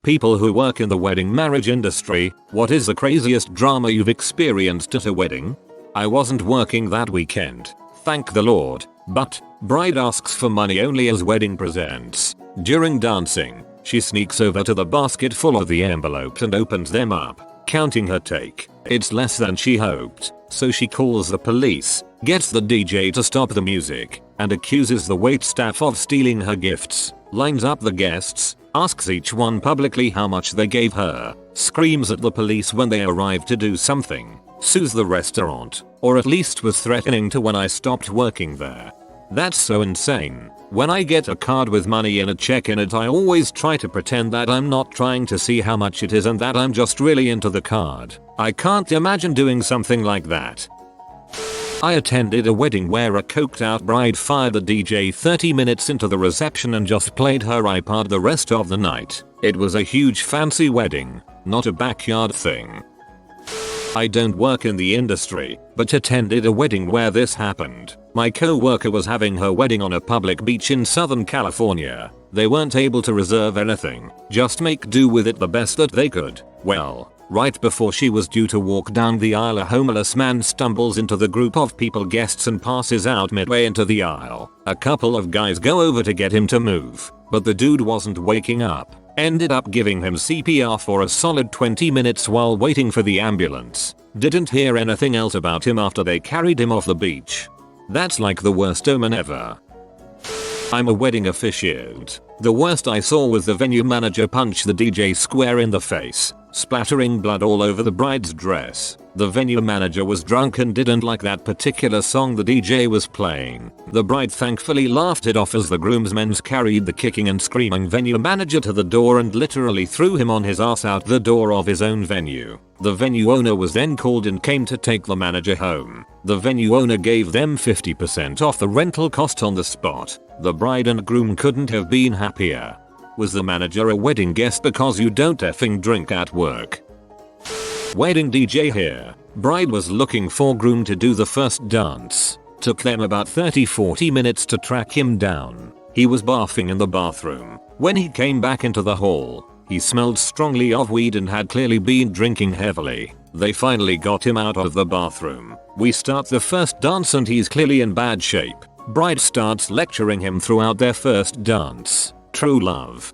People who work in the wedding marriage industry, what is the craziest drama you've experienced at a wedding? I wasn't working that weekend, thank the Lord, but bride asks for money only as wedding presents. During dancing, she sneaks over to the basket full of the envelopes and opens them up, counting her take. It's less than she hoped, so she calls the police, gets the DJ to stop the music, and accuses the waitstaff of stealing her gifts, lines up the guests, asks each one publicly how much they gave her, screams at the police when they arrive to do something, sues the restaurant, or at least was threatening to when I stopped working there. That's so insane. When I get a card with money and a check in it, I always try to pretend that I'm not trying to see how much it is and that I'm just really into the card. I can't imagine doing something like that. I attended a wedding where a coked out bride fired the DJ 30 minutes into the reception and just played her iPod the rest of the night. It was a huge fancy wedding, not a backyard thing. I don't work in the industry, but attended a wedding where this happened. My co-worker was having her wedding on a public beach in Southern California. They weren't able to reserve anything, just make do with it the best that they could. Well, right before she was due to walk down the aisle, a homeless man stumbles into the group of guests and passes out midway into the aisle. A couple of guys go over to get him to move, but the dude wasn't waking up. Ended up giving him CPR for a solid 20 minutes while waiting for the ambulance. Didn't hear anything else about him after they carried him off the beach. That's like the worst omen ever. I'm a wedding officiant. The worst I saw was the venue manager punch the DJ square in the face, splattering blood all over the bride's dress. The venue manager was drunk and didn't like that particular song the DJ was playing. The bride thankfully laughed it off as the groomsmen carried the kicking and screaming venue manager to the door and literally threw him on his ass out the door of his own venue. The venue owner was then called and came to take the manager home. The venue owner gave them 50% off the rental cost on the spot. The bride and groom couldn't have been happier. Was the manager a wedding guest because you don't effing drink at work? Wedding DJ here. Bride was looking for groom to do the first dance. Took them about 30-40 minutes to track him down. He was barfing in the bathroom. When he came back into the hall, he smelled strongly of weed and had clearly been drinking heavily. They finally got him out of the bathroom. We start the first dance and he's clearly in bad shape. Bride starts lecturing him throughout their first dance. True love.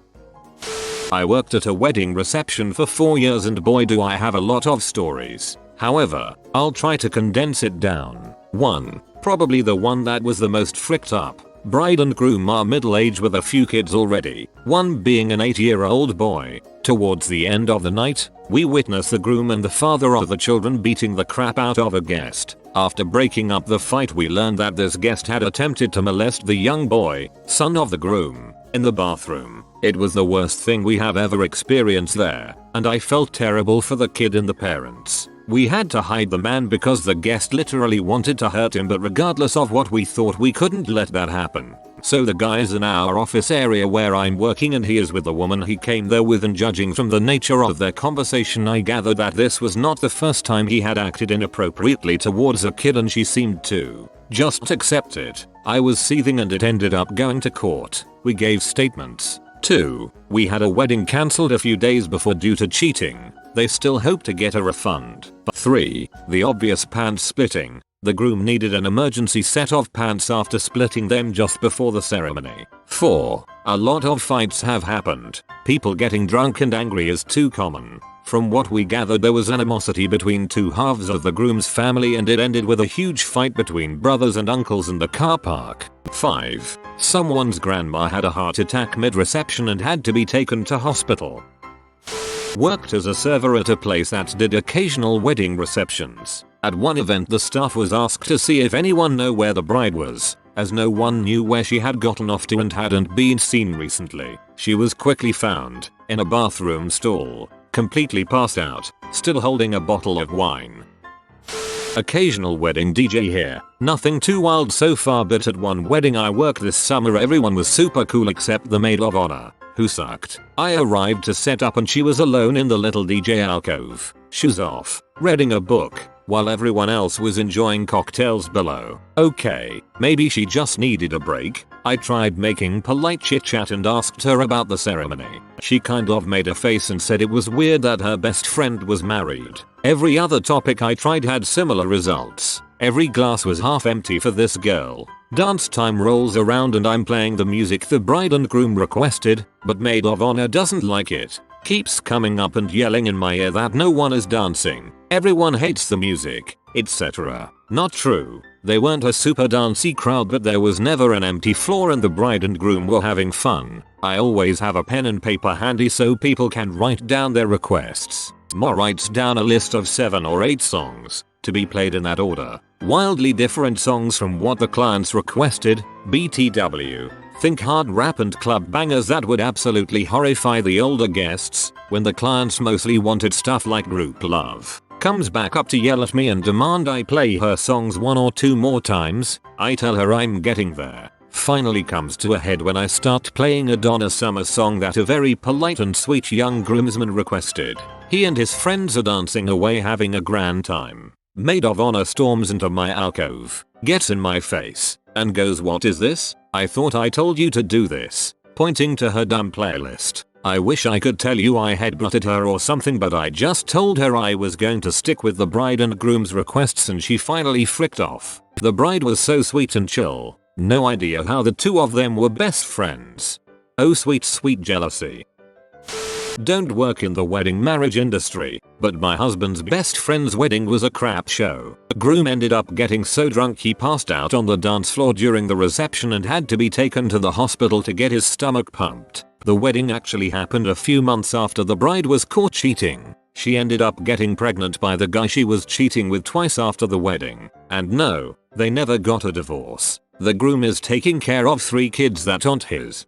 I worked at a wedding reception for 4 years and boy do I have a lot of stories. However, I'll try to condense it down. 1. Probably the one that was the most fricked up. Bride and groom are middle-aged with a few kids already, one being an 8-year-old boy. Towards the end of the night, we witness the groom and the father of the children beating the crap out of a guest. After breaking up the fight, we learned that this guest had attempted to molest the young boy, son of the groom, in the bathroom. It was the worst thing we have ever experienced there, and I felt terrible for the kid and the parents. We had to hide the man because the guest literally wanted to hurt him, but regardless of what we thought, we couldn't let that happen. So the guy's in our office area where I'm working and he is with the woman he came there with, and judging from the nature of their conversation I gathered that this was not the first time he had acted inappropriately towards a kid, and she seemed to just accept it. I was seething and it ended up going to court. We gave statements. 2. We had a wedding cancelled a few days before due to cheating. They still hope to get a refund. 3. The obvious pants splitting. The groom needed an emergency set of pants after splitting them just before the ceremony. 4. A lot of fights have happened. People getting drunk and angry is too common. From what we gathered, there was animosity between two halves of the groom's family and it ended with a huge fight between brothers and uncles in the car park. 5. Someone's grandma had a heart attack mid-reception and had to be taken to hospital. Worked as a server at a place that did occasional wedding receptions. At one event, the staff was asked to see if anyone knew where the bride was, as no one knew where she had gotten off to and hadn't been seen recently. She was quickly found in a bathroom stall, completely passed out, still holding a bottle of wine. Occasional wedding DJ here. Nothing too wild so far, but at one wedding I worked this summer, everyone was super cool except the maid of honor, who sucked. I arrived to set up and she was alone in the little DJ alcove, shoes off, reading a book. while everyone else was enjoying cocktails below. Okay, maybe she just needed a break. I tried making polite chit chat and asked her about the ceremony. She kind of made a face and said it was weird that her best friend was married. Every other topic I tried had similar results. Every glass was half empty for this girl. Dance time rolls around and I'm playing the music the bride and groom requested, but maid of honor doesn't like it. Keeps coming up and yelling in my ear that no one is dancing. Everyone hates the music, etc. Not true. They weren't a super dancey crowd, but there was never an empty floor and the bride and groom were having fun. I always have a pen and paper handy so people can write down their requests. Ma writes down a list of 7 or 8 songs, to be played in that order. Wildly different songs from what the clients requested, BTW. Think hard rap and club bangers that would absolutely horrify the older guests, when the clients mostly wanted stuff like group love. Comes back up to yell at me and demand I play her songs 1 or 2 more times. I tell her I'm getting there. Finally comes to a head when I start playing a Donna Summer song that a very polite and sweet young groomsman requested. He and his friends are dancing away having a grand time. Maid of honor storms into my alcove, gets in my face, and goes, "What is this? I thought I told you to do this," pointing to her dumb playlist. I wish I could tell you I headbutted her or something, but I just told her I was going to stick with the bride and groom's requests and she finally fricked off. The bride was so sweet and chill. No idea how the two of them were best friends. Oh sweet sweet jealousy. Don't work in the wedding marriage industry, but my husband's best friend's wedding was a crap show. The groom ended up getting so drunk he passed out on the dance floor during the reception and had to be taken to the hospital to get his stomach pumped. The wedding actually happened a few months after the bride was caught cheating. She ended up getting pregnant by the guy she was cheating with twice after the wedding. And no, they never got a divorce. The groom is taking care of 3 kids that aren't his.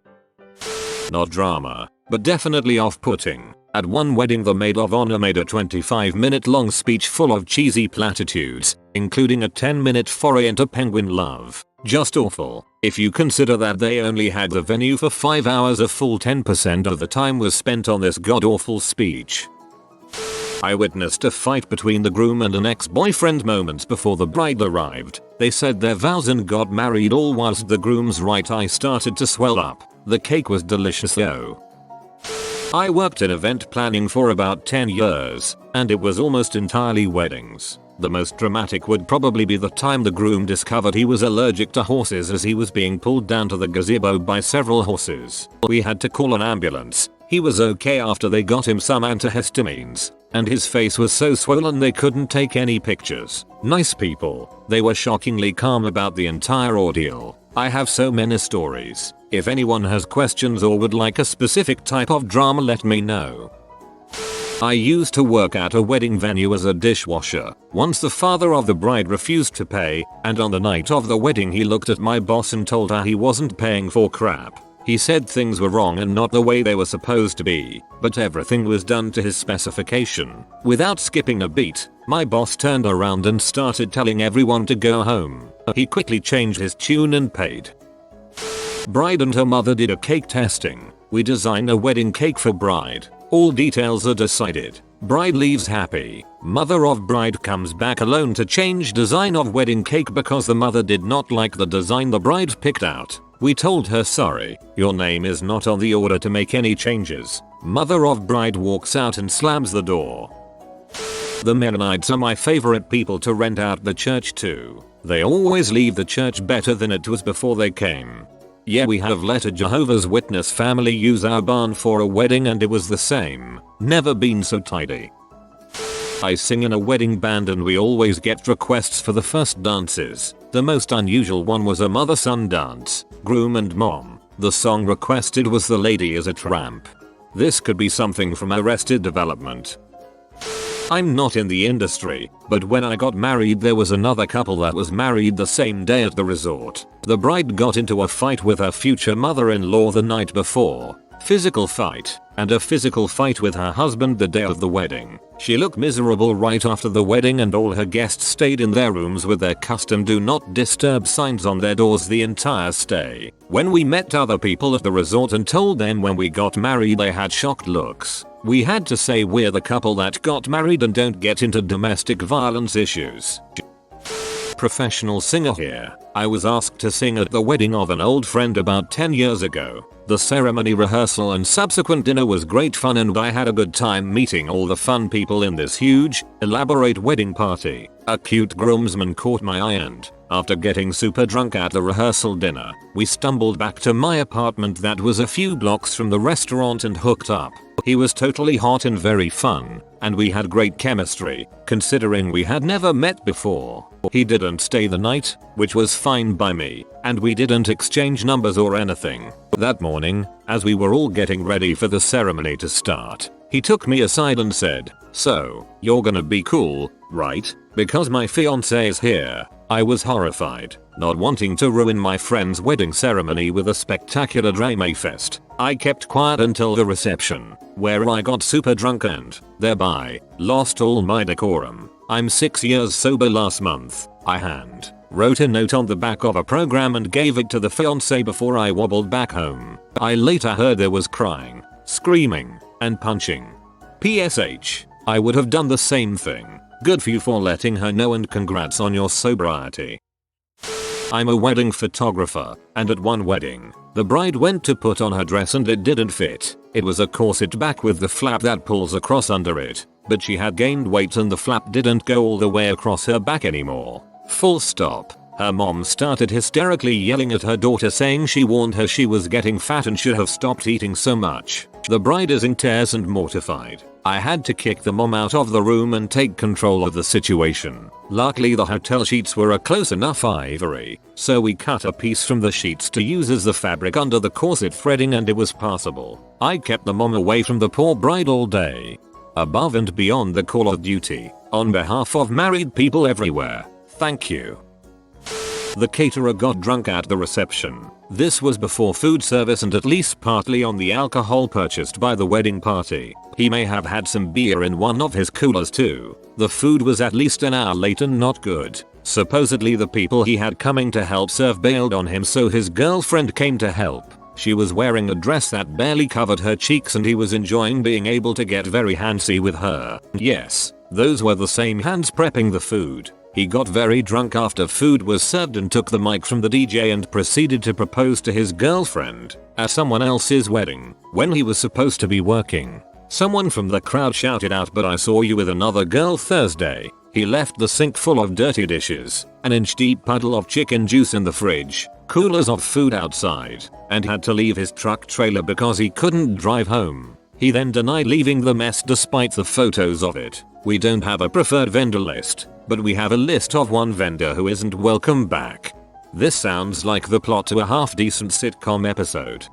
Not drama, but definitely off-putting. At one wedding the maid of honor made a 25-minute long speech full of cheesy platitudes, including a 10-minute foray into penguin love. Just awful. If you consider that they only had the venue for 5 hours, a full 10% of the time was spent on this god-awful speech. I witnessed a fight between the groom and an ex-boyfriend moments before the bride arrived. They said their vows and got married all whilst the groom's right eye started to swell up. The cake was delicious though. I worked in event planning for about 10 years, and it was almost entirely weddings. The most dramatic would probably be the time the groom discovered he was allergic to horses as he was being pulled down to the gazebo by several horses. We had to call an ambulance. He was okay after they got him some antihistamines, and his face was so swollen they couldn't take any pictures. Nice people. They were shockingly calm about the entire ordeal. I have so many stories. If anyone has questions or would like a specific type of drama, let me know. I used to work at a wedding venue as a dishwasher. Once the father of the bride refused to pay, and on the night of the wedding he looked at my boss and told her he wasn't paying for crap. He said things were wrong and not the way they were supposed to be, but everything was done to his specification. Without skipping a beat, my boss turned around and started telling everyone to go home. He quickly changed his tune and paid. Bride and her mother did a cake testing. We designed a wedding cake for bride. All details are decided. Bride leaves happy. Mother of bride comes back alone to change design of wedding cake because the mother did not like the design the bride picked out. We told her, sorry, your name is not on the order to make any changes. Mother of bride walks out and slams the door. The Mennonites are my favorite people to rent out the church to. They always leave the church better than it was before they came. Yeah, we have let a Jehovah's Witness family use our barn for a wedding and it was the same. Never been so tidy. I sing in a wedding band and we always get requests for the first dances. The most unusual one was a mother-son dance, groom and mom. The song requested was The Lady is a Tramp. This could be something from Arrested Development. I'm not in the industry, but when I got married there was another couple that was married the same day at the resort. The bride got into a fight with her future mother-in-law the night before. Physical fight, and a physical fight with her husband the day of the wedding. She looked miserable right after the wedding and all her guests stayed in their rooms with their custom do not disturb signs on their doors the entire stay. When we met other people at the resort and told them when we got married they had shocked looks. We had to say we're the couple that got married and don't get into domestic violence issues. Professional singer here. I was asked to sing at the wedding of an old friend about 10 years ago. The ceremony rehearsal and subsequent dinner was great fun and I had a good time meeting all the fun people in this huge, elaborate wedding party. A cute groomsman caught my eye and, after getting super drunk at the rehearsal dinner, we stumbled back to my apartment that was a few blocks from the restaurant and hooked up. He was totally hot and very fun, and we had great chemistry, considering we had never met before. He didn't stay the night, which was fine by me, and we didn't exchange numbers or anything. That morning, as we were all getting ready for the ceremony to start, he took me aside and said, "So, you're gonna be cool, right? Because my fiancé is here." I was horrified, not wanting to ruin my friend's wedding ceremony with a spectacular drama fest. I kept quiet until the reception, where I got super drunk and, thereby, lost all my decorum. I'm 6 years sober last month. I wrote a note on the back of a program and gave it to the fiancé before I wobbled back home. I later heard there was crying, screaming, and punching. PSH. I would have done the same thing. Good for you for letting her know and congrats on your sobriety. I'm a wedding photographer, and at one wedding, the bride went to put on her dress and it didn't fit. It was a corset back with the flap that pulls across under it, but she had gained weight and the flap didn't go all the way across her back anymore. Full stop. Her mom started hysterically yelling at her daughter saying she warned her she was getting fat and should have stopped eating so much. The bride is in tears and mortified. I had to kick the mom out of the room and take control of the situation. Luckily the hotel sheets were a close enough ivory, so we cut a piece from the sheets to use as the fabric under the corset threading and it was passable. I kept the mom away from the poor bride all day. Above and beyond the call of duty, on behalf of married people everywhere, thank you. The caterer got drunk at the reception. This was before food service and at least partly on the alcohol purchased by the wedding party. He may have had some beer in one of his coolers too. The food was at least an hour late and not good. Supposedly the people he had coming to help serve bailed on him, so his girlfriend came to help. She was wearing a dress that barely covered her cheeks and he was enjoying being able to get very handsy with her. Yes, those were the same hands prepping the food. He got very drunk after food was served and took the mic from the DJ and proceeded to propose to his girlfriend at someone else's wedding when he was supposed to be working. Someone from the crowd shouted out, "But I saw you with another girl Thursday." He left the sink full of dirty dishes, an inch-deep puddle of chicken juice in the fridge, coolers of food outside, and had to leave his truck trailer because he couldn't drive home. He then denied leaving the mess despite the photos of it. We don't have a preferred vendor list, but we have a list of one vendor who isn't welcome back. This sounds like the plot to a half-decent sitcom episode.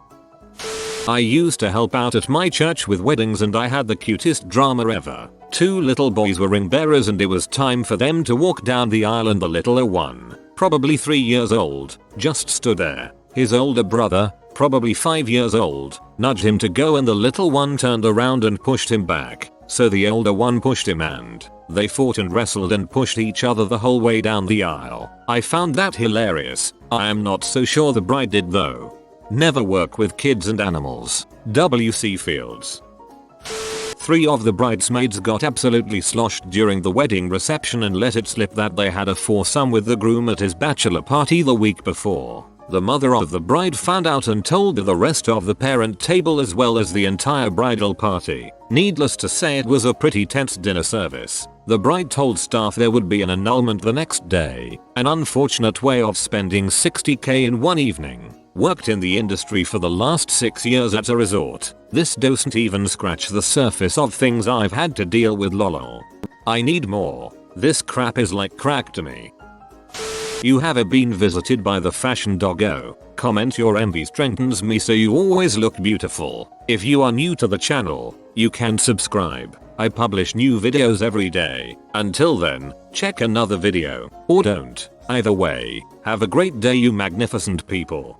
I used to help out at my church with weddings and I had the cutest drama ever. 2 little boys were ring bearers and it was time for them to walk down the aisle and the littler one, probably 3 years old, just stood there. His older brother, probably 5 years old, nudged him to go and the little one turned around and pushed him back. So the older one pushed him and they fought and wrestled and pushed each other the whole way down the aisle. I found that hilarious. I am not so sure the bride did though. Never work with kids and animals. W.C. Fields. 3 of the bridesmaids got absolutely sloshed during the wedding reception and let it slip that they had a foursome with the groom at his bachelor party the week before. The mother of the bride found out and told the rest of the parent table as well as the entire bridal party. Needless to say, it was a pretty tense dinner service. The bride told staff there would be an annulment the next day. An unfortunate way of spending $60K in one evening. Worked in the industry for the last 6 years at a resort. This doesn't even scratch the surface of things I've had to deal with, lol. I need more. This crap is like crack to me. You have been visited by the fashion doggo. Comment your envy strengthens me so you always look beautiful. If you are new to the channel, you can subscribe. I publish new videos every day. Until then, check another video, or don't. Either way, have a great day you magnificent people.